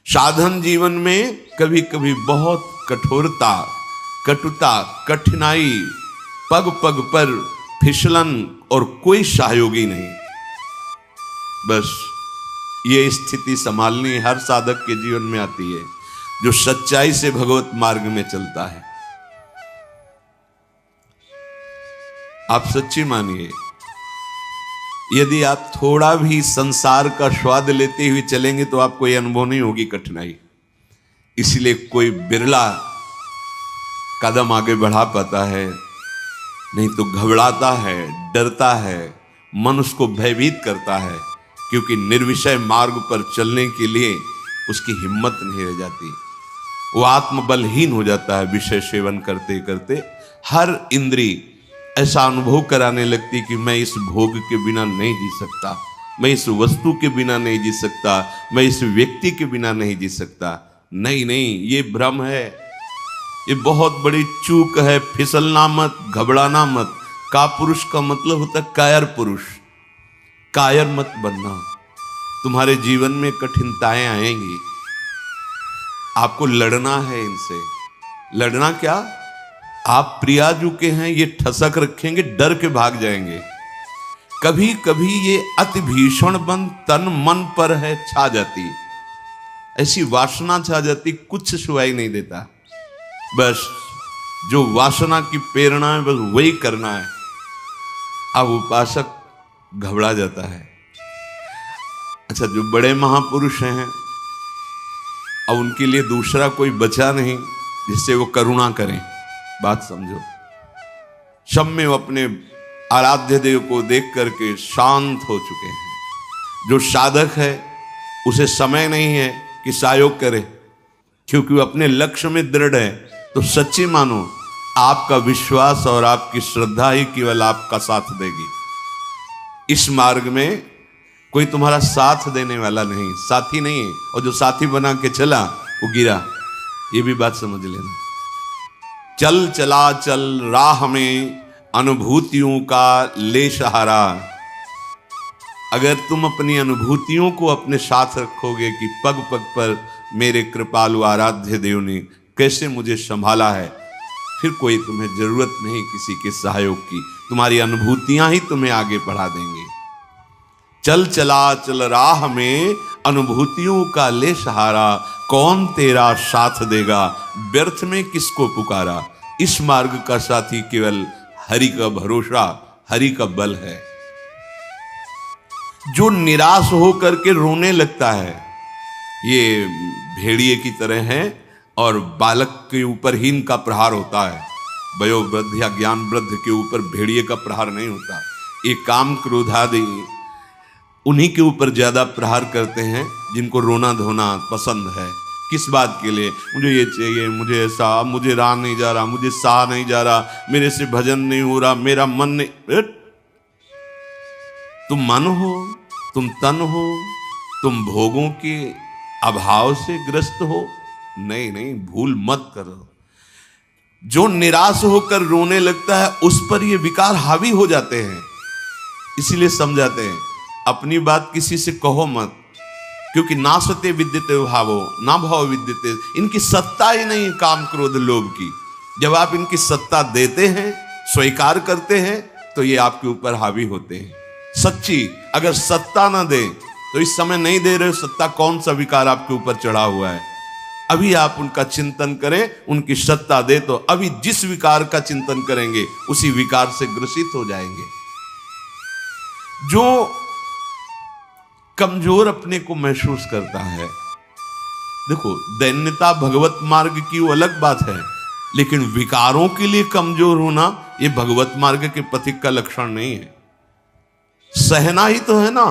साधन जीवन में कभी कभी बहुत कठोरता, कटुता, कठिनाई, पग पग पर फिसलन और कोई सहयोगी नहीं। बस ये स्थिति संभालनी हर साधक के जीवन में आती है जो सच्चाई से भगवत मार्ग में चलता है। आप सच्ची मानिए, यदि आप थोड़ा भी संसार का स्वाद लेते हुए चलेंगे तो आपको यह अनुभव नहीं होगी कठिनाई। इसलिए कोई बिरला कदम आगे बढ़ा पाता है, नहीं तो घबराता है, डरता है, मन उसको भयभीत करता है, क्योंकि निर्विषय मार्ग पर चलने के लिए उसकी हिम्मत नहीं रह जाती। वो आत्मबलहीन हो जाता है। विषय सेवन करते करते हर इंद्री ऐसा अनुभव कराने लगती कि मैं इस भोग के बिना नहीं जी सकता, मैं इस वस्तु के बिना नहीं जी सकता, मैं इस व्यक्ति के बिना नहीं जी सकता। नहीं नहीं, ये भ्रम है, ये बहुत बड़ी चूक है। फिसलना मत, घबराना मत। कापुरुष का मतलब होता है कायर पुरुष। कायर मत बनना। तुम्हारे जीवन में कठिनताएं आएंगी, आपको लड़ना है इनसे। लड़ना क्या? आप प्रियाजू के हैं, ये ठसक रखेंगे, डर के भाग जाएंगे। कभी कभी ये अति भीषण बन तन मन पर है छा जाती, ऐसी वासना छा जाती, कुछ सुनाई नहीं देता। बस जो वासना की प्रेरणा है बस वही करना है। अब उपासक घबरा जाता है। अच्छा, जो बड़े महापुरुष हैं, अब उनके लिए दूसरा कोई बचा नहीं जिससे वो करुणा करें। बात समझो। सब में वो अपने आराध्य देव को देख करके शांत हो चुके हैं। जो साधक है उसे समय नहीं है कि सहयोग करे, क्योंकि वो अपने लक्ष्य में दृढ़ है। तो सच्ची मानो, आपका विश्वास और आपकी श्रद्धा ही केवल आपका साथ देगी। इस मार्ग में कोई तुम्हारा साथ देने वाला नहीं, साथी नहीं है। और जो साथी बना के चला वो गिरा, ये भी बात समझ लेना। चल चला चल राह में अनुभूतियों का ले सहारा। अगर तुम अपनी अनुभूतियों को अपने साथ रखोगे कि पग पग पर मेरे कृपालु आराध्य देव ने कैसे मुझे संभाला है, फिर कोई तुम्हें जरूरत नहीं किसी के सहयोग की। तुम्हारी अनुभूतियां ही तुम्हें आगे बढ़ा देंगी। चल चला चल राह में अनुभूतियों का ले सहारा, कौन तेरा साथ देगा, व्यर्थ में किसको पुकारा। इस मार्ग का साथी केवल हरि का भरोसा, हरि का बल है। जो निराश होकर के रोने लगता है, ये भेड़िए की तरह है और बालक के ऊपर ही इनका प्रहार होता है। वयोवृद्ध या ज्ञान वृद्ध के ऊपर भेड़िए का प्रहार नहीं होता। ये काम क्रोध आदि उन्हीं के ऊपर ज्यादा प्रहार करते हैं जिनको रोना धोना पसंद है। किस बात के लिए? मुझे ये चाहिए, मुझे ऐसा, मुझे रहा नहीं जा रहा, मुझे सहा नहीं जा रहा, मेरे से भजन नहीं हो रहा, मेरा मन नहीं। तुम मन हो, तुम तन हो, तुम भोगों के अभाव से ग्रस्त हो। नहीं नहीं, भूल मत करो। जो निराश होकर रोने लगता है उस पर ये विकार हावी हो जाते हैं। इसीलिए समझाते हैं, अपनी बात किसी से कहो मत, क्योंकि ना सते विद्यते भावो ना भाव विद्यते। इनकी सत्ता ही नहीं काम क्रोध लोभ की। जब आप इनकी सत्ता देते हैं, स्वीकार करते हैं, तो ये आपके ऊपर हावी होते हैं। सच्ची अगर सत्ता ना दे तो इस समय नहीं दे रहे, सत्ता कौन सा विकार आपके ऊपर चढ़ा हुआ है। अभी आप उनका चिंतन करें, उनकी सत्ता दे तो अभी जिस विकार का चिंतन करेंगे उसी विकार से ग्रसित हो जाएंगे। जो कमजोर अपने को महसूस करता है, देखो दैन्यता भगवत मार्ग की वो अलग बात है, लेकिन विकारों के लिए कमजोर होना ये भगवत मार्ग के पथिक का लक्षण नहीं है। सहना ही तो है ना।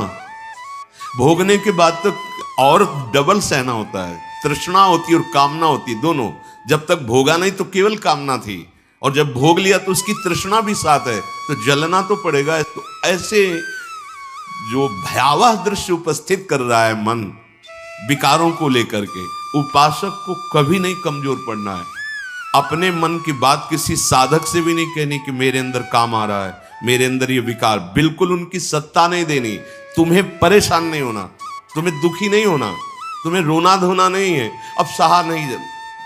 भोगने के बाद तो और डबल सहना होता है। तृष्णा होती है और कामना होती है, दोनों। जब तक भोगा नहीं तो केवल कामना थी, और जब भोग लिया तो उसकी तृष्णा भी साथ है, तो जलना तो पड़ेगा। तो ऐसे जो भयावह दृश्य उपस्थित कर रहा है मन विकारों को लेकर के, उपासक को कभी नहीं कमजोर पड़ना है। अपने मन की बात किसी साधक से भी नहीं कहनी कि मेरे अंदर काम आ रहा है, मेरे अंदर ये विकार। बिल्कुल उनकी सत्ता नहीं देनी। तुम्हें परेशान नहीं होना, तुम्हें दुखी नहीं होना, तुम्हें रोना धोना नहीं है, अब सहा नहीं,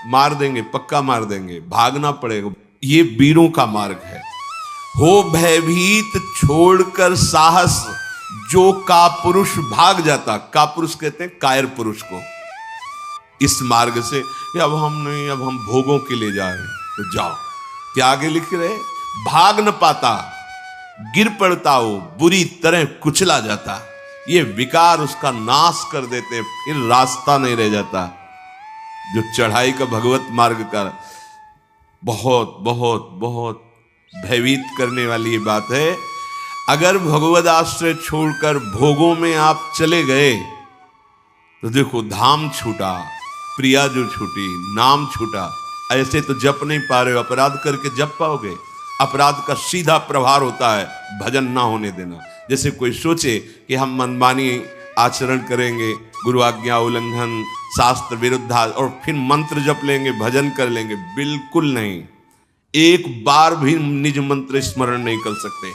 मार देंगे, पक्का मार देंगे, भागना पड़ेगा। ये वीरों का मार्ग है। हो भयभीत छोड़कर साहस, जो कापुरुष भाग जाता। कापुरुष कहते हैं कायर पुरुष को। इस मार्ग से कि अब हम नहीं, अब हम भोगों के लिए जा रहे हैं, तो जाओ। क्या आगे लिख रहे, भाग न पाता, गिर पड़ता हो, बुरी तरह कुचला जाता। ये विकार उसका नाश कर देते, फिर रास्ता नहीं रह जाता। जो चढ़ाई का भगवत मार्ग का बहुत बहुत बहुत भयभीत करने वाली ये बात है। अगर भगवद आश्रय छोड़कर भोगों में आप चले गए तो देखो, धाम छूटा, प्रिया जो छूटी, नाम छूटा। ऐसे तो जप नहीं पा रहे हो, अपराध करके जप पाओगे? अपराध का सीधा प्रभाव होता है भजन ना होने देना। जैसे कोई सोचे कि हम मनमानी आचरण करेंगे, गुरु आज्ञा उल्लंघन, शास्त्र विरुद्ध, और फिर मंत्र जप लेंगे, भजन कर लेंगे। बिल्कुल नहीं। एक बार भी निज मंत्र स्मरण नहीं कर सकते,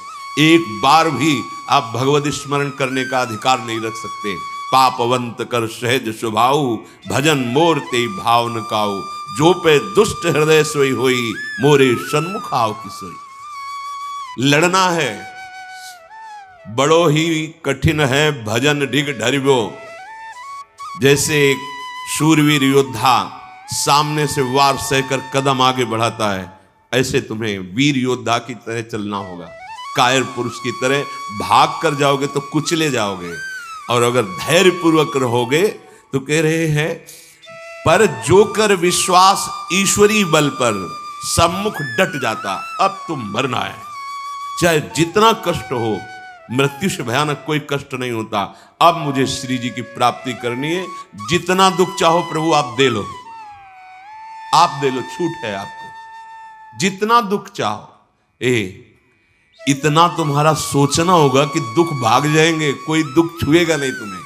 एक बार भी आप भगवत स्मरण करने का अधिकार नहीं रख सकते। पापवंत कर सहज स्वभाव, भजन मोर ते भाव न काऊ। जो पे दुष्ट हृदय सोई होई, मोरे सन्मुख आओ की सोई। लड़ना है, बड़ो ही कठिन है भजन ढिग ढरिबो। जैसे एक शूरवीर योद्धा सामने से वार सहकर कदम आगे बढ़ाता है, ऐसे तुम्हें वीर योद्धा की तरह चलना होगा। कायर पुरुष की तरह भाग कर जाओगे तो कुचले जाओगे, और अगर धैर्य पूर्वक रहोगे तो कह रहे हैं, पर जो कर विश्वास ईश्वरी बल पर, सम्मुख डट जाता। अब तुम मरना है, चाहे जितना कष्ट हो। मृत्यु से भयानक कोई कष्ट नहीं होता। अब मुझे श्री जी की प्राप्ति करनी है, जितना दुख चाहो प्रभु आप दे लो, आप दे लो, छूट है आपको, जितना दुख चाहो। इतना तुम्हारा सोचना होगा कि दुख भाग जाएंगे, कोई दुख छुएगा नहीं तुम्हें।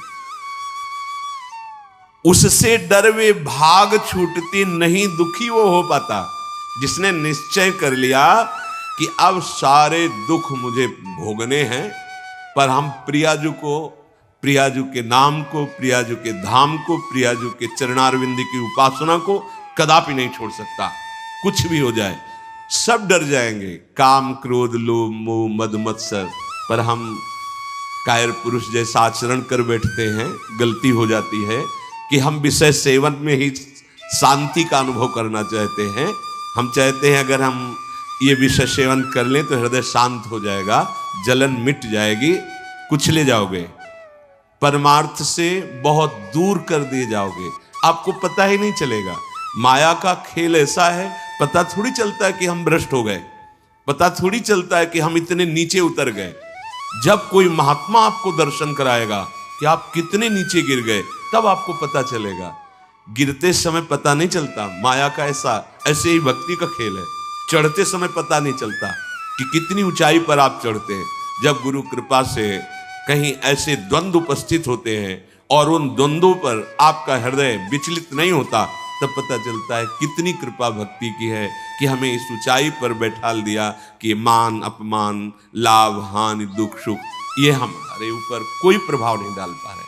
उससे डर वे भाग छूटती नहीं, दुखी वो हो पाता जिसने निश्चय कर लिया कि अब सारे दुख मुझे भोगने हैं, पर हम प्रियाजू को, प्रियाजू के नाम को, प्रियाजू के धाम को, प्रियाजू के चरणारविंद की उपासना को कदापि नहीं छोड़ सकता। कुछ भी हो जाए, सब डर जाएंगे, काम क्रोध लोभ मोह मद मत्सर, पर हम कायर पुरुष जैसा आचरण कर बैठते हैं। गलती हो जाती है कि हम विषय सेवन में ही शांति का अनुभव करना चाहते हैं। हम चाहते हैं अगर हम ये विषय सेवन कर लें तो हृदय शांत हो जाएगा, जलन मिट जाएगी, कुचले जाओगे, परमार्थ से बहुत दूर कर दिए जाओगे, आपको पता ही नहीं चलेगा। माया का खेल ऐसा है, पता थोड़ी चलता है कि हम भ्रष्ट हो गए, पता थोड़ी चलता है कि हम इतने नीचे उतर गए। जब कोई महात्मा आपको दर्शन कराएगा कि आप कितने नीचे गिर गए, तब आपको पता चलेगा। गिरते समय पता नहीं चलता। माया का ऐसे ही भक्ति का खेल है, चढ़ते समय पता नहीं चलता कि कितनी ऊंचाई पर आप चढ़ते हैं। जब गुरु कृपा से कहीं ऐसे द्वंद उपस्थित होते हैं और उन द्वंद्वों पर आपका हृदय विचलित नहीं होता, तब पता चलता है कितनी कृपा भक्ति की है कि हमें इस ऊंचाई पर बैठाल दिया कि मान अपमान, लाभ हानि, दुख सुख, ये हमारे ऊपर कोई प्रभाव नहीं डाल पा रहे।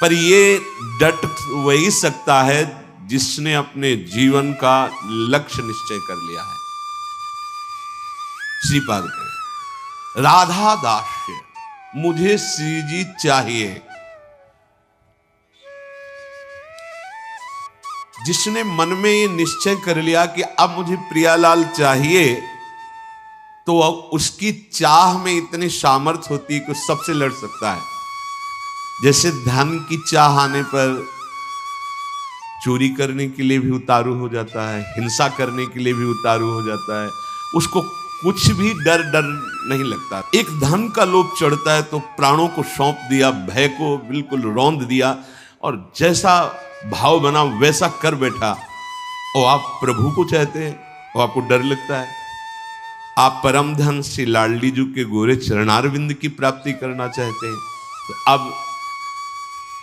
पर ये डट वही सकता है जिसने अपने जीवन का लक्ष्य निश्चय कर लिया है। श्रीपाद करें, राधा दास्य, मुझे श्री जी चाहिए। जिसने मन में ये निश्चय कर लिया कि अब मुझे प्रियालाल चाहिए, तो उसकी चाह में इतनी सामर्थ्य होती है कि सबसे लड़ सकता है। जैसे धन की चाह आने पर चोरी करने के लिए भी उतारू हो जाता है, हिंसा करने के लिए भी उतारू हो जाता है, उसको कुछ भी डर नहीं लगता। एक धन का लोभ चढ़ता है तो प्राणों को सौंप दिया, भय को बिल्कुल रौंद दिया, और जैसा भाव बना वैसा कर बैठा। और आप प्रभु को चाहते हैं और आपको डर लगता है। आप परम धन श्री लाडली जी के गोरे चरणारविंद की प्राप्ति करना चाहते हैं, तो अब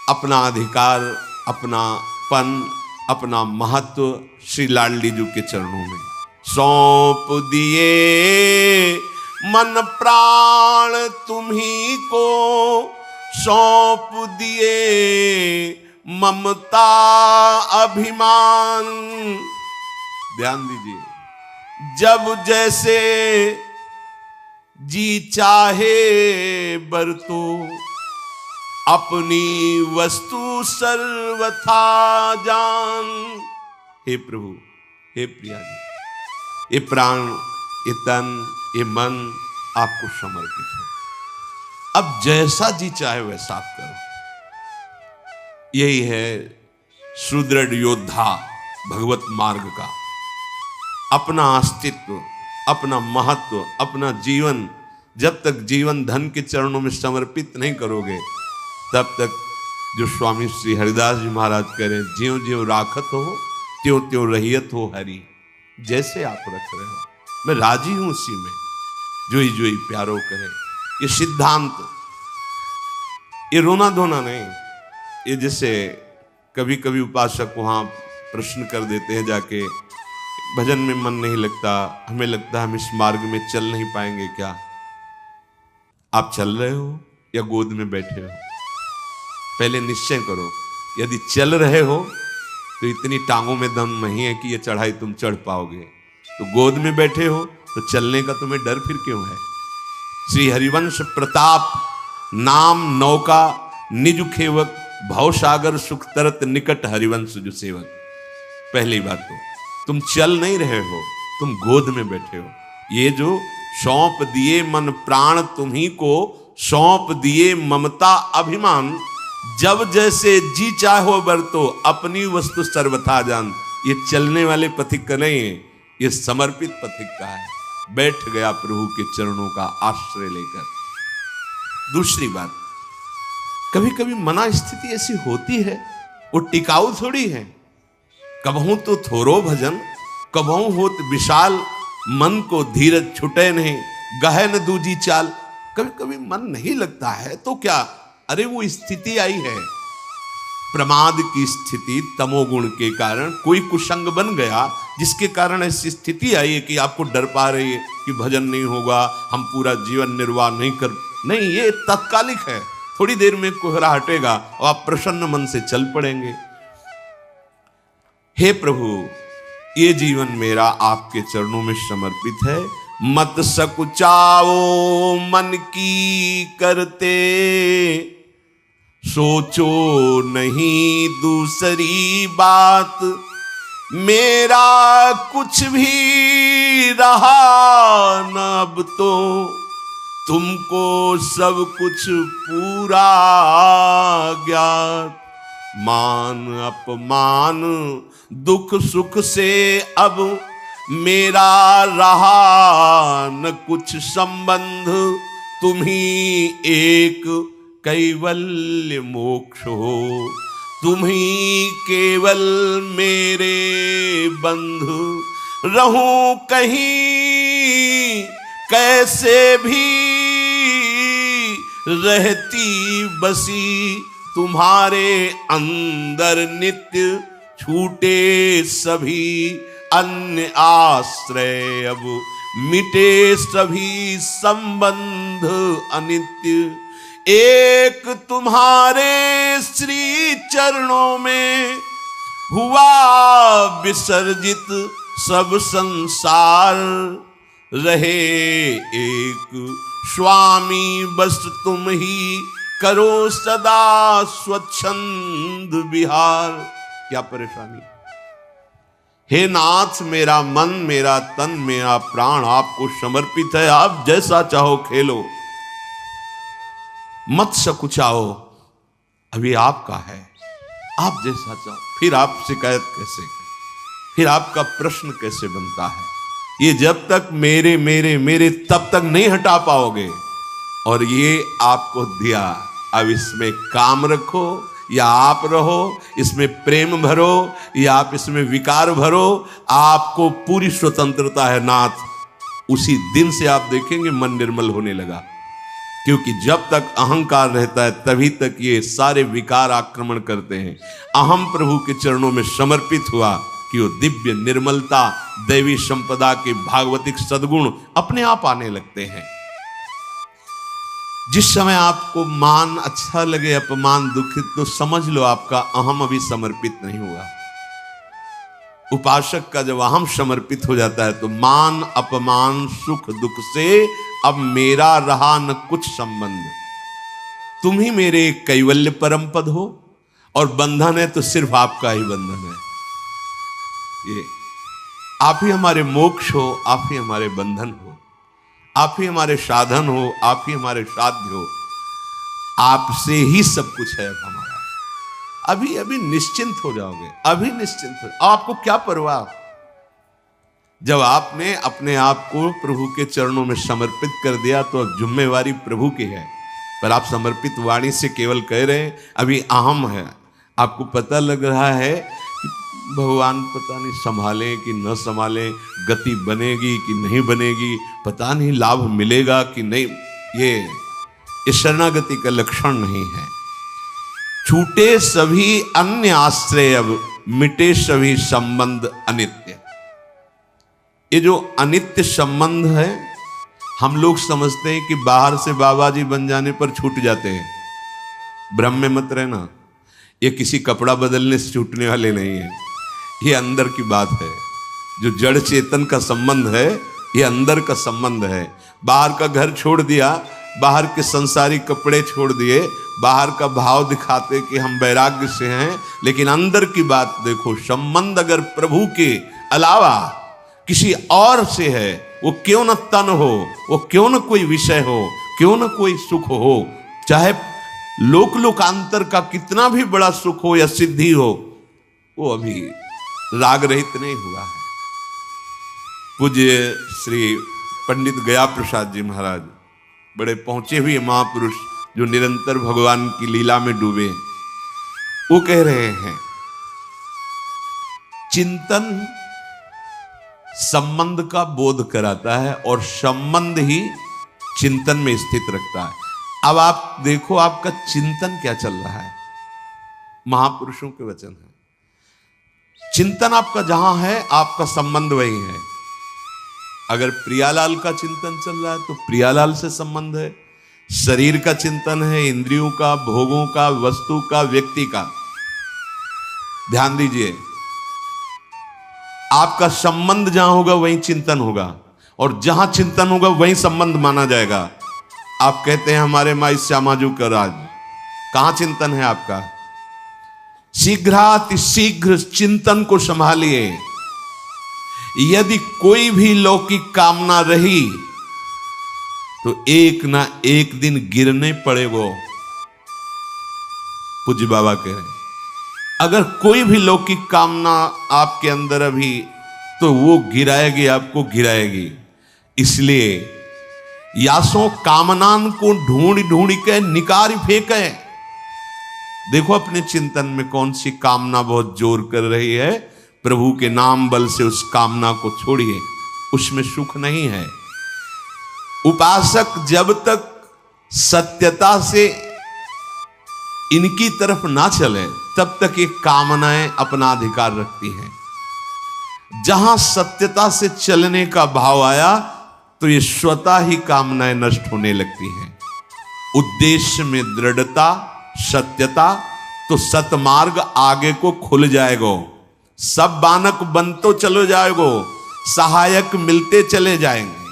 अपना अधिकार, अपना पन, अपना महत्व श्री लाडली जी के चरणों में सौंप दिए। मन प्राण तुम्ही को सौंप दिए, ममता अभिमान। ध्यान दीजिए, जब जैसे जी चाहे बरतो, अपनी वस्तु सर्वथा जान। हे प्रभु, हे प्रिया जी, ये प्राण, ये तन, ये मन आपको समर्पित है। अब जैसा जी चाहे वैसा आप करो। यही है सुदृढ़ योद्धा भगवत मार्ग का। अपना अस्तित्व, अपना महत्व, अपना जीवन जब तक जीवन धन के चरणों में समर्पित नहीं करोगे, तब तक जो स्वामी श्री हरिदास जी महाराज कह रहे हैं, ज्यों ज्यों राखत हो त्यों त्यों रहियत हो हरि। जैसे आप रख रहे हो मैं राजी हूं उसी में, जोई जोई प्यारो करे। ये सिद्धांत, ये रोना धोना नहीं। ये जैसे कभी कभी उपासक वहां प्रश्न कर देते हैं जाके, भजन में मन नहीं लगता, हमें लगता है हम इस मार्ग में चल नहीं पाएंगे क्या? आप चल रहे हो या गोद में बैठे हो? पहले निश्चय करो। यदि चल रहे हो तो इतनी टांगों में दम नहीं है कि ये चढ़ाई तुम चढ़ पाओगे। तो गोद में बैठे हो तो चलने का तुम्हें डर फिर क्यों है? श्री हरिवंश प्रताप नाम नौका निज खेवक, भवसागर सुख तरत निकट हरिवंश जो सेवक। पहली बात तो तुम चल नहीं रहे हो, तुम गोद में बैठे हो। ये जो सौंप दिए मन प्राण तुम्ही को, सौंप दिए ममता अभिमान, जब जैसे जी चाहो बरतो, अपनी वस्तु सर्वथा जान। ये चलने वाले पथिक का नहीं है, ये समर्पित पथिक का है। बैठ गया प्रभु के चरणों का आश्रय लेकर। दूसरी बात, कभी कभी मना स्थिति ऐसी होती है, वो टिकाऊ थोड़ी है। कबहू तो थोरो भजन, कबहू होत विशाल, मन को धीरज छुटे नहीं, गहन दूजी चाल। कभी कभी मन नहीं लगता है तो क्या, अरे वो स्थिति आई है, प्रमाद की स्थिति, तमोगुण के कारण कोई कुसंग बन गया, जिसके कारण ऐसी स्थिति आई है कि आपको डर पा रही है कि भजन नहीं होगा, हम पूरा जीवन निर्वाह नहीं कर। नहीं, ये तात्कालिक है, थोड़ी देर में कोहरा हटेगा और आप प्रसन्न मन से चल पड़ेंगे। हे प्रभु, ये जीवन मेरा आपके चरणों में समर्पित है। मत सकुचाओ मन की करते, सोचो नहीं दूसरी बात। मेरा कुछ भी रहा न अब तो, तुमको सब कुछ पूरा ज्ञात। मान अपमान दुख सुख से अब मेरा रहा न कुछ संबंध। तुम ही एक कैवल्य मोक्ष हो, तुम ही केवल मेरे बंधु। रहूं कहीं कैसे भी रहती बसी, तुम्हारे अंदर नित्य छूटे सभी अन्य आश्रय। अब मिटे सभी संबंध अनित्य, एक तुम्हारे श्री चरणों में हुआ विसर्जित सब संसार। रहे एक स्वामी बस तुम ही, करो सदा स्वच्छंद विहार। क्या परेशानी? हे नाथ, मेरा मन, मेरा तन, मेरा प्राण आपको समर्पित है। आप जैसा चाहो खेलो, मत सकुचाओ, अभी आपका है। आप जैसा चाहो। फिर आप शिकायत कैसे, फिर आपका प्रश्न कैसे बनता है? ये जब तक मेरे मेरे मेरे तब तक नहीं हटा पाओगे। और ये आपको दिया, अब इसमें काम रखो या आप रहो, इसमें प्रेम भरो या आप इसमें विकार भरो, आपको पूरी स्वतंत्रता है नाथ। उसी दिन से आप देखेंगे मन निर्मल होने लगा। क्योंकि जब तक अहंकार रहता है तभी तक ये सारे विकार आक्रमण करते हैं। अहम प्रभु के चरणों में समर्पित हुआ कि वो दिव्य निर्मलता, दैवी संपदा के भागवतिक सद्गुण अपने आप आने लगते हैं। जिस समय आपको मान अच्छा लगे, अपमान दुखित, तो समझ लो आपका अहम अभी समर्पित नहीं हुआ। उपासक का जब अहम समर्पित हो जाता है तो मान अपमान सुख दुख से अब मेरा रहा न कुछ संबंध। तुम ही मेरे कैवल्य परम पद हो और बंधन है तो सिर्फ आपका ही बंधन है। ये आप ही हमारे मोक्ष हो, आप ही हमारे बंधन हो, आप ही हमारे साधन हो, आप ही हमारे साध्य हो। आपसे ही सब कुछ है अब हमारा। अभी अभी निश्चिंत हो जाओगे, अभी निश्चिंत हो। आपको क्या परवाह जब आपने अपने आप को प्रभु के चरणों में समर्पित कर दिया, तो अब जिम्मेवारी प्रभु की है। पर आप समर्पित वाणी से केवल कह रहे हैं, अभी अहम है। आपको पता लग रहा है कि भगवान पता नहीं संभालें कि न संभालें, गति बनेगी कि नहीं बनेगी, पता नहीं लाभ मिलेगा कि नहीं। ये शरणागति का लक्षण नहीं है। छूटे सभी अन्य आश्रय, अब मिटे सभी संबंध अनित्य। ये जो अनित्य संबंध है, हम लोग समझते हैं कि बाहर से बाबा जी बन जाने पर छूट जाते हैं। भ्रम में मत रहना, ये किसी कपड़ा बदलने से छूटने वाले नहीं है। ये अंदर की बात है। जो जड़ चेतन का संबंध है, ये अंदर का संबंध है। बाहर का घर छोड़ दिया, बाहर के संसारी कपड़े छोड़ दिए, बाहर का भाव दिखाते कि हम वैराग्य से हैं, लेकिन अंदर की बात देखो। संबंध अगर प्रभु के अलावा किसी और से है, वो क्यों न तन हो, वो क्यों न कोई विषय हो, क्यों न कोई सुख हो, चाहे लोक लोकांतर का कितना भी बड़ा सुख हो या सिद्धि हो, वो अभी राग रहित नहीं हुआ है। पूज्य श्री पंडित गया प्रसाद जी महाराज, बड़े पहुंचे हुए महापुरुष जो निरंतर भगवान की लीला में डूबे, वो कह रहे हैं, चिंतन संबंध का बोध कराता है और संबंध ही चिंतन में स्थित रखता है। अब आप देखो आपका चिंतन क्या चल रहा है। महापुरुषों के वचन है, चिंतन आपका जहां है, आपका संबंध वही है। अगर प्रियालाल का चिंतन चल रहा है तो प्रियालाल से संबंध है। शरीर का चिंतन है, इंद्रियों का, भोगों का, वस्तु का, व्यक्ति का। ध्यान दीजिए, आपका संबंध जहां होगा वहीं चिंतन होगा, और जहां चिंतन होगा वहीं संबंध माना जाएगा। आप कहते हैं हमारे माई श्यामाजू का राज, कहां चिंतन है आपका? शीघ्रातिशीघ्र चिंतन को संभालिए। यदि कोई भी लौकिक कामना रही तो एक ना एक दिन गिरने पड़ेगा। पूज्य बाबा कह रहे हैं, अगर कोई भी लौकिक कामना आपके अंदर अभी, तो वो गिराएगी, आपको गिराएगी। इसलिए यासों कामनान को ढूंढ ढूंढ के निकाल फेंके। देखो अपने चिंतन में कौन सी कामना बहुत जोर कर रही है, प्रभु के नाम बल से उस कामना को छोड़िए, उसमें सुख नहीं है। उपासक जब तक सत्यता से इनकी तरफ ना चले, तब तक ये कामनाएं अपना अधिकार रखती हैं। जहां सत्यता से चलने का भाव आया, तो ये स्वतः ही कामनाएं नष्ट होने लगती हैं। उद्देश्य में दृढ़ता, सत्यता, तो सतमार्ग आगे को खुल जाएगा। सब बानक बनतो चलो जाएगो, सहायक मिलते चले जाएंगे।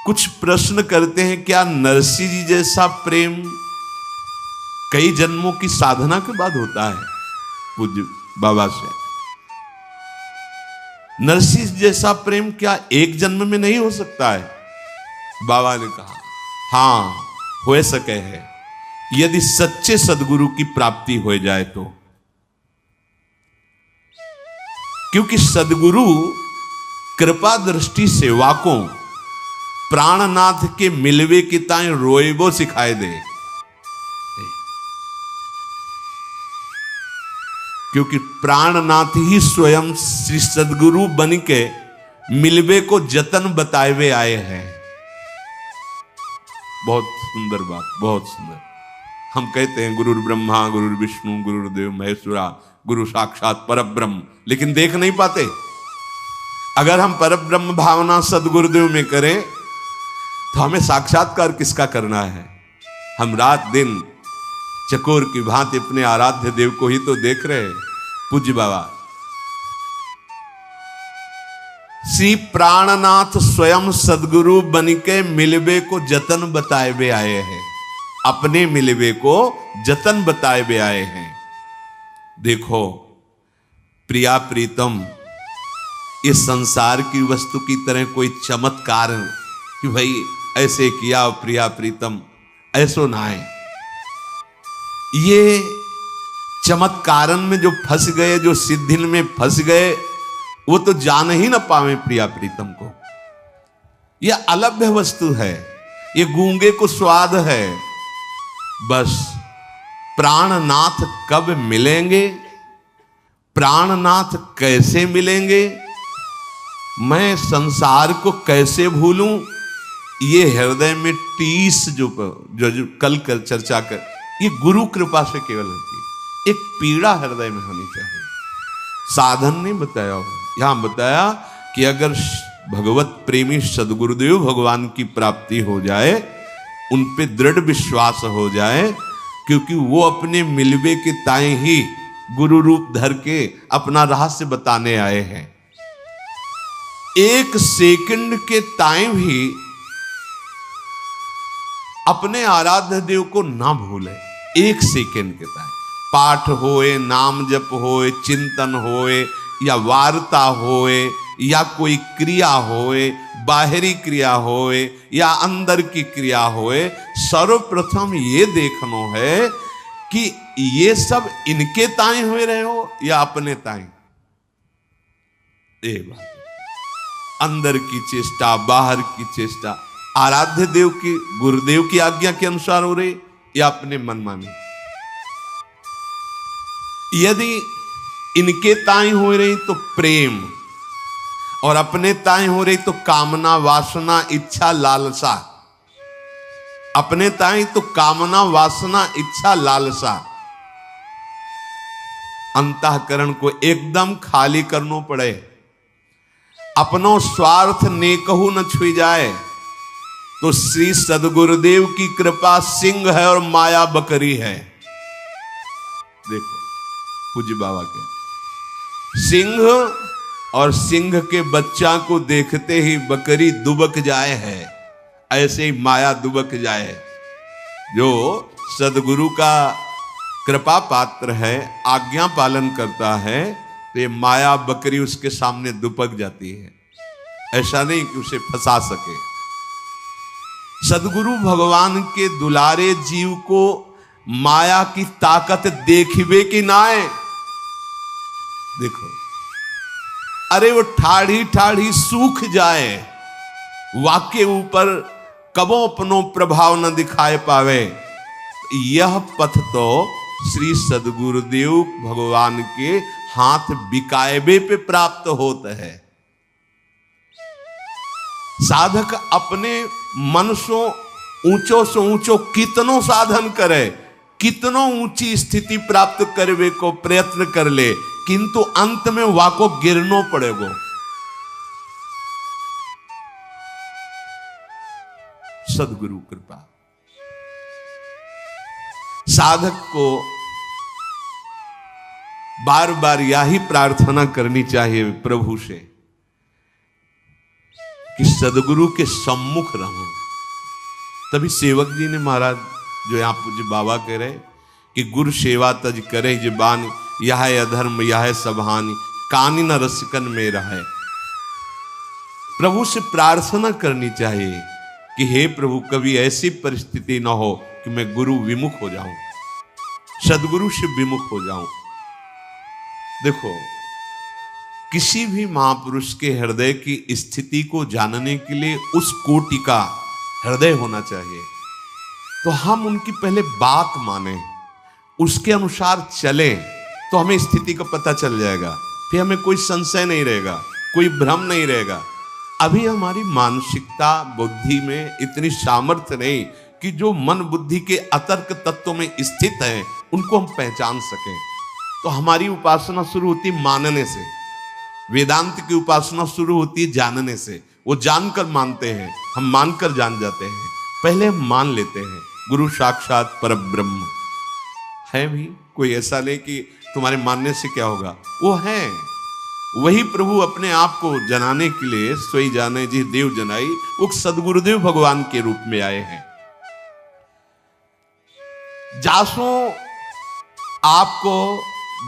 कुछ प्रश्न करते हैं, क्या नरसिंह जी जैसा प्रेम कई जन्मों की साधना के बाद होता है? पूज्य बाबा से, नरसिंह जैसा प्रेम क्या एक जन्म में नहीं हो सकता है? बाबा ने कहा, हां हो सके है, यदि सच्चे सदगुरु की प्राप्ति हो जाए तो। क्योंकि सदगुरु कृपा दृष्टि सेवाकों प्राणनाथ के मिलवे की ताई रोएबो सिखाए दे। क्योंकि प्राणनाथ ही स्वयं श्री सदगुरु बन के मिलवे को जतन बताए आए हैं। बहुत सुंदर बात, बहुत सुंदर। हम कहते हैं गुरुर ब्रह्मा गुरुर विष्णु गुरुदेव महेश्वरा, गुरु साक्षात परब्रह्म, लेकिन देख नहीं पाते। अगर हम परब्रह्म भावना सदगुरुदेव में करें तो हमें साक्षात्कार किसका करना है? हम रात दिन चकोर की भांति अपने आराध्य देव को ही तो देख रहे हैं। पूज्य बाबा श्री प्राणनाथ स्वयं सदगुरु बनिके मिलबे को जतन बताए बे आए हैं। अपने मिलबे को जतन बताए बे आए हैं। देखो प्रिया प्रीतम, इस संसार की वस्तु की तरह कोई चमत्कार कि भाई ऐसे किया प्रिया प्रीतम, ऐसो ना है। ये चमत्कारन में जो फंस गए, जो सिद्धिन में फंस गए, वो तो जान ही ना पावे प्रिया प्रीतम को। यह अलभ्य वस्तु है, ये गूंगे को स्वाद है। बस प्राणनाथ कब मिलेंगे, प्राणनाथ कैसे मिलेंगे, मैं संसार को कैसे भूलूं, ये हृदय में टीस जो कल चर्चा कर, ये गुरु कृपा से केवल होती है। एक पीड़ा हृदय में होनी चाहिए। साधन नहीं बताया, यहां बताया कि अगर भगवत प्रेमी सदगुरुदेव भगवान की प्राप्ति हो जाए, उन पे दृढ़ विश्वास हो जाए, क्योंकि वो अपने मिलवे के ताए ही गुरु रूप धर के अपना रहस्य बताने आए हैं। एक सेकंड के ताए भी अपने आराध्य देव को ना भूले। एक सेकंड के ताए पाठ होए, नाम जप होए, चिंतन होए, या वार्ता होए, या कोई क्रिया होए, बाहरी क्रिया होए या अंदर की क्रिया होए, सर्वप्रथम ये देखना है कि ये सब इनके ताए हुए रहे हो या अपने ताए। बात अंदर की चेष्टा, बाहर की चेष्टा आराध्य देव की, गुरुदेव की आज्ञा के अनुसार हो रही या अपने मनमानी। यदि इनके ताई हो रही तो प्रेम, और अपने ताई हो रही तो कामना, वासना, इच्छा, लालसा। अपने ताई तो कामना, वासना, इच्छा, लालसा। अंतःकरण को एकदम खाली करना पड़े। अपनो स्वार्थ नेकहु न छुई जाए तो श्री सदगुरुदेव की कृपा सिंह है और माया बकरी है। देखो पूज्य बाबा के सिंह, और सिंह के बच्चा को देखते ही बकरी दुबक जाए है, ऐसे ही माया दुबक जाए। जो सदगुरु का कृपा पात्र है, आज्ञा पालन करता है, तो ये माया बकरी उसके सामने दुबक जाती है। ऐसा नहीं कि उसे फंसा सके। सदगुरु भगवान के दुलारे जीव को माया की ताकत देखिबे कि नाए। देखो, अरे वो ठाढ़ी ठाढ़ी सूख जाए, वाके ऊपर कबो अपनो प्रभाव न दिखाए पावे। यह पथ तो श्री सदगुरुदेव भगवान के हाथ बिकायबे पे प्राप्त होता है। साधक अपने मन सो ऊंचो कितनो साधन करे, कितनो ऊंची स्थिति प्राप्त करवे को प्रयत्न कर ले, किंतु अंत में वाको गिरनो पड़ेगो। सदगुरु कृपा। साधक को बार बार यही प्रार्थना करनी चाहिए प्रभु से कि सदगुरु के सम्मुख रहूं। तभी सेवक जी ने महाराज जो यहां पूज्य बाबा कह रहे कि गुरु सेवा तज करे जबान, यह अधर्म यह सबहानि, कानी न रसिकन में रहे। प्रभु से प्रार्थना करनी चाहिए कि हे प्रभु, कभी ऐसी परिस्थिति न हो कि मैं गुरु विमुख हो जाऊं, सदगुरु से विमुख हो जाऊं। देखो, किसी भी महापुरुष के हृदय की स्थिति को जानने के लिए उस कोटि का हृदय होना चाहिए। तो हम उनकी पहले बात माने, उसके अनुसार चलें, तो हमें स्थिति का पता चल जाएगा। फिर हमें कोई संशय नहीं रहेगा, कोई भ्रम नहीं रहेगा। अभी हमारी मानसिकता बुद्धि में इतनी सामर्थ्य नहीं कि जो मन बुद्धि के अतर्क तत्वों में स्थित है उनको हम पहचान सकें। तो हमारी उपासना शुरू होती मानने से, वेदांत की उपासना शुरू होती है जानने से। वो जानकर मानते हैं, हम मानकर जान जाते हैं, पहले हम मान लेते हैं गुरु साक्षात परब्रह्म है। भी कोई ऐसा नहीं कि तुम्हारे मानने से क्या होगा, वो है वही प्रभु अपने आप को जनाने के लिए सोई जाने जी देव जनाई, वो सदगुरुदेव भगवान के रूप में आए हैं। जासो आपको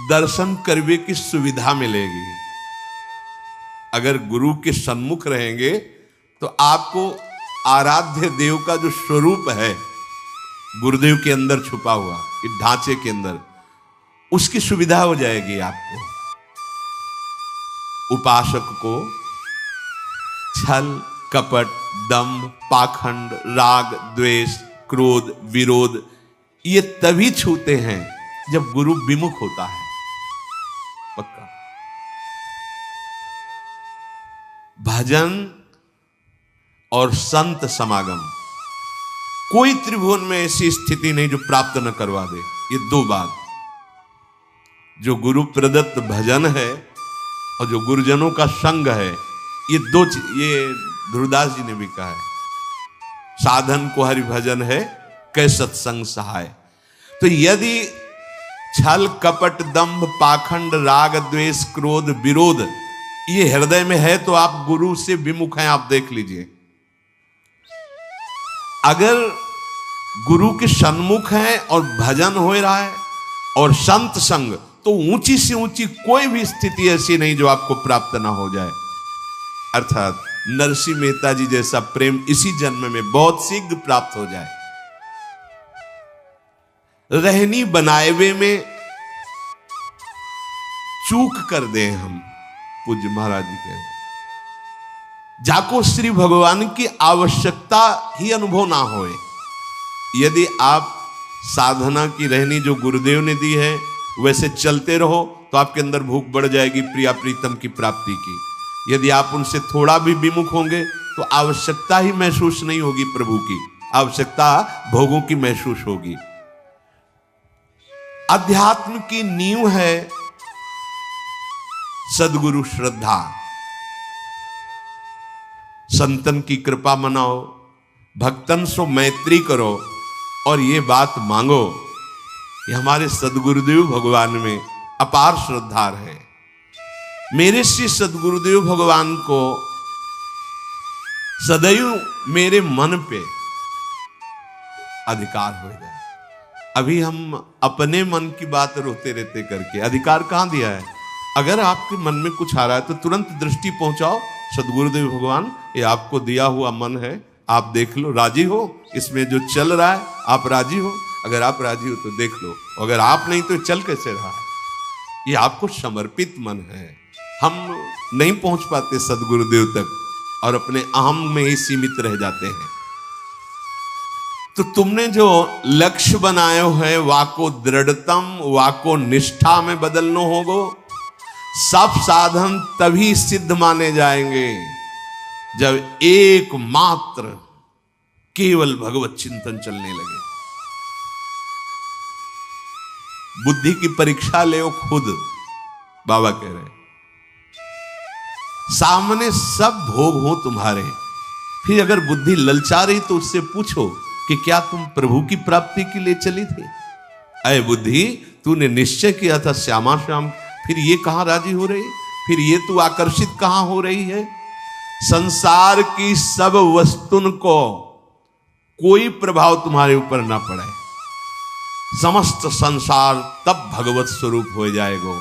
दर्शन करने की सुविधा मिलेगी। अगर गुरु के सन्मुख रहेंगे तो आपको आराध्य देव का जो स्वरूप है गुरुदेव के अंदर छुपा हुआ इस ढांचे के अंदर, उसकी सुविधा हो जाएगी आपको। उपासक को छल कपट दंभ पाखंड राग द्वेष क्रोध विरोध ये तभी छूते हैं जब गुरु विमुख होता है। पक्का भजन और संत समागम, कोई त्रिभुवन में ऐसी स्थिति नहीं जो प्राप्त न करवा दे। ये दो बात, जो गुरु प्रदत्त भजन है और जो गुरुजनों का संग है, ये दो ये ध्रुवदास जी ने भी कहा है, साधन को हरि भजन है कै सत्संग सहाय। तो यदि छल कपट दंभ पाखंड राग द्वेष क्रोध विरोध ये हृदय में है तो आप गुरु से विमुख हैं। आप देख लीजिए, अगर गुरु के सन्मुख है और भजन हो रहा है और संत संग, तो ऊंची से ऊंची कोई भी स्थिति ऐसी नहीं जो आपको प्राप्त ना हो जाए। अर्थात नरसिंह मेहता जी जैसा प्रेम इसी जन्म में बहुत शीघ्र प्राप्त हो जाए। रहनी बनाएवे में चूक कर दें हम, पूज्य महाराज जी कह, जाको श्री भगवान की आवश्यकता ही अनुभव ना होए। यदि आप साधना की रहनी जो गुरुदेव ने दी है वैसे चलते रहो तो आपके अंदर भूख बढ़ जाएगी प्रिया प्रीतम की प्राप्ति की। यदि आप उनसे थोड़ा भी विमुख होंगे तो आवश्यकता ही महसूस नहीं होगी प्रभु की, आवश्यकता भोगों की महसूस होगी। अध्यात्म की नींव है सदगुरु श्रद्धा। संतन की कृपा मनाओ, भक्तन सो मैत्री करो और ये बात मांगो। ये हमारे सदगुरुदेव भगवान में अपार श्रद्धा है। मेरे श्री सदगुरुदेव भगवान को सदैव मेरे मन पे अधिकार हो जाए। अभी हम अपने मन की बात रोते रहते करके अधिकार कहां दिया है। अगर आपके मन में कुछ आ रहा है तो तुरंत दृष्टि पहुंचाओ, सदगुरुदेव भगवान ये आपको दिया हुआ मन है, आप देख लो, राजी हो इसमें जो चल रहा है, आप राजी हो? अगर आप राजी हो तो देख लो, अगर आप नहीं तो चल कैसे रहा है? ये आपको समर्पित मन है। हम नहीं पहुंच पाते सदगुरुदेव तक और अपने अहम में ही सीमित रह जाते हैं। तो तुमने जो लक्ष्य बनाए है वाको दृढ़तम वाको निष्ठा में बदलना होगो। सब साधन तभी सिद्ध माने जाएंगे जब एकमात्र केवल भगवत चिंतन चलने लगे। बुद्धि की परीक्षा ले खुद, बाबा कह रहे, सामने सब भोग हो तुम्हारे, फिर अगर बुद्धि ललचा रही तो उससे पूछो कि क्या तुम प्रभु की प्राप्ति के लिए चली थी? अय बुद्धि, तूने निश्चय किया था श्यामा श्याम, फिर ये कहां राजी हो रही, फिर ये तू आकर्षित कहां हो रही है? संसार की सब वस्तुन को कोई प्रभाव तुम्हारे ऊपर ना पड़े, समस्त संसार तब भगवत स्वरूप हो जाएगा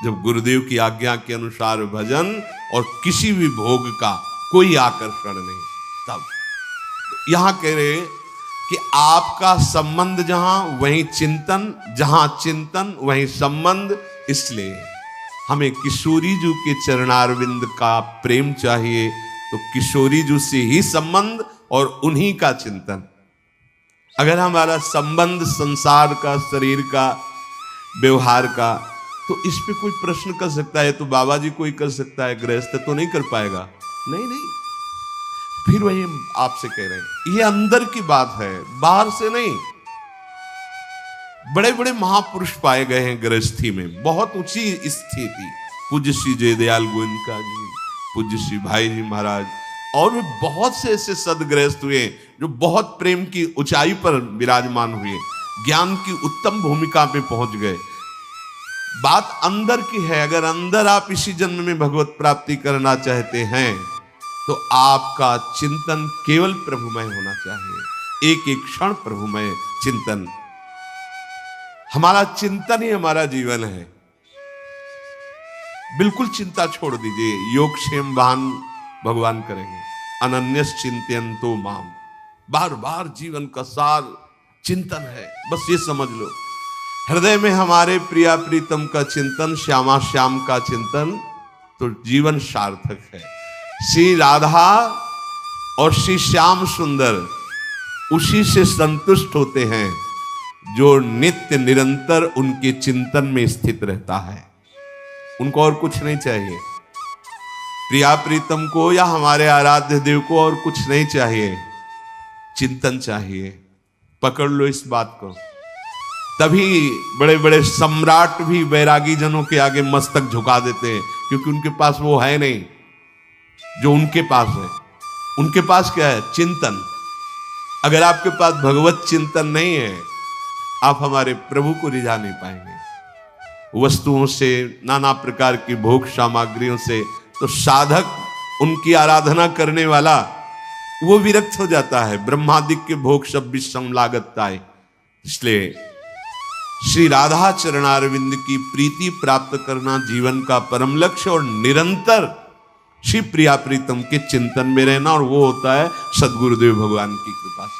जब गुरुदेव की आज्ञा के अनुसार भजन और किसी भी भोग का कोई आकर्षण नहीं। तब यहां कह रहे कि आपका संबंध जहां वहीं चिंतन, जहां चिंतन वहीं संबंध। इसलिए हमें किशोरी जी के चरणारविंद का प्रेम चाहिए, तो किशोरी जी से ही संबंध और उन्हीं का चिंतन। अगर हमारा संबंध संसार का, शरीर का, व्यवहार का, तो इस पे कोई प्रश्न कर सकता है तो बाबा जी कोई कर सकता है, गृहस्थ तो नहीं कर पाएगा। नहीं, फिर वही आपसे कह रहे हैं, ये अंदर की बात है, बाहर से नहीं। बड़े बड़े महापुरुष पाए गए हैं गृहस्थी में, बहुत ऊंची स्थिति। पूज्य श्री जयदयाल गोयनका जी, पूज्य श्री भाई जी महाराज, और भी बहुत से ऐसे सदगृहस्थ हुए जो बहुत प्रेम की ऊंचाई पर विराजमान हुए, ज्ञान की उत्तम भूमिका पे पहुंच गए। बात अंदर की है। अगर अंदर आप इसी जन्म में भगवत प्राप्ति करना चाहते हैं तो आपका चिंतन केवल प्रभुमय होना चाहिए, एक एक क्षण प्रभुमय चिंतन। हमारा चिंतन ही हमारा जीवन है। बिल्कुल चिंता छोड़ दीजिए, योगक्षेम वाहन भगवान करेंगे। अनन्यस चिंतयन्तो माम, बार बार जीवन का सार चिंतन है, बस ये समझ लो। हृदय में हमारे प्रिया प्रीतम का चिंतन, श्यामा श्याम का चिंतन, तो जीवन सार्थक है। श्री राधा और श्री श्याम सुंदर उसी से संतुष्ट होते हैं जो नित्य निरंतर उनके चिंतन में स्थित रहता है। उनको और कुछ नहीं चाहिए। प्रिया प्रीतम को या हमारे आराध्य देव को और कुछ नहीं चाहिए, चिंतन चाहिए। पकड़ लो इस बात को। तभी बड़े बड़े सम्राट भी वैरागी जनों के आगे मस्तक झुका देते हैं, क्योंकि उनके पास वो है नहीं जो उनके पास है। उनके पास क्या है? चिंतन। अगर आपके पास भगवत चिंतन नहीं है, आप हमारे प्रभु को रिझा नहीं पाएंगे। वस्तुओं से, नाना प्रकार की भोग सामग्रियों से तो साधक, उनकी आराधना करने वाला, वो विरक्त हो जाता है। ब्रह्मादिक के भोग सब विषम लागताय। इसलिए श्री राधा चरणारविंद की प्रीति प्राप्त करना जीवन का परम लक्ष्य, और निरंतर श्री प्रिया प्रीतम के चिंतन में रहना, और वो होता है सद्गुरुदेव भगवान की कृपा से।